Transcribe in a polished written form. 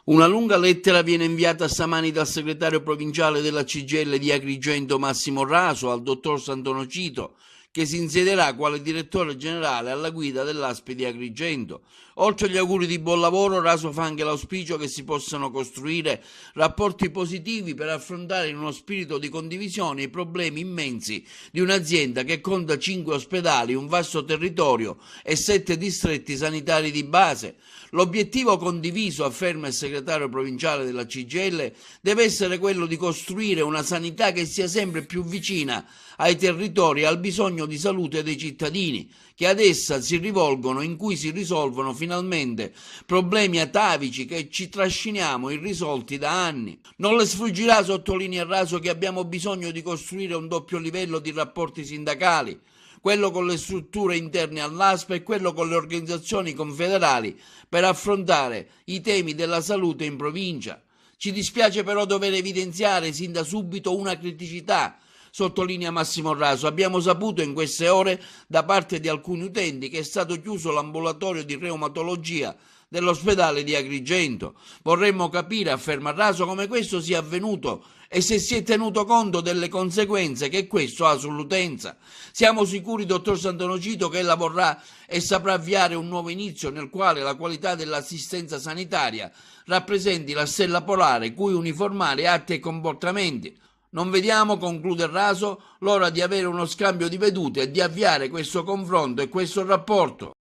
Una lunga lettera viene inviata stamani dal segretario provinciale della CGIL di Agrigento Massimo Raso al dottor Sant'Onofrio, che si insiederà quale direttore generale alla guida dell'ASP di Agrigento. Oltre agli auguri di buon lavoro, Raso fa anche l'auspicio che si possano costruire rapporti positivi per affrontare in uno spirito di condivisione i problemi immensi di un'azienda che conta 5 ospedali, un vasto territorio e 7 distretti sanitari di base. L'obiettivo condiviso, afferma il segretario provinciale della CGIL, deve essere quello di costruire una sanità che sia sempre più vicina ai territori e al bisogno di salute dei cittadini, che ad essa si rivolgono, in cui si risolvono finalmente problemi atavici che ci trasciniamo irrisolti da anni. Non le sfuggirà, sottolinea Raso, che abbiamo bisogno di costruire un doppio livello di rapporti sindacali, quello con le strutture interne all'ASP e quello con le organizzazioni confederali, per affrontare i temi della salute in provincia. Ci dispiace però dover evidenziare sin da subito una criticità, sottolinea Massimo Raso. Abbiamo saputo in queste ore da parte di alcuni utenti che è stato chiuso l'ambulatorio di reumatologia dell'ospedale di Agrigento. Vorremmo capire, afferma Raso, come questo sia avvenuto e se si è tenuto conto delle conseguenze che questo ha sull'utenza. Siamo sicuri, dottor Sant'Onofrio, che ella vorrà e saprà avviare un nuovo inizio nel quale la qualità dell'assistenza sanitaria rappresenti la stella polare cui uniformare atti e comportamenti. Non vediamo, conclude Raso, l'ora di avere uno scambio di vedute e di avviare questo confronto e questo rapporto.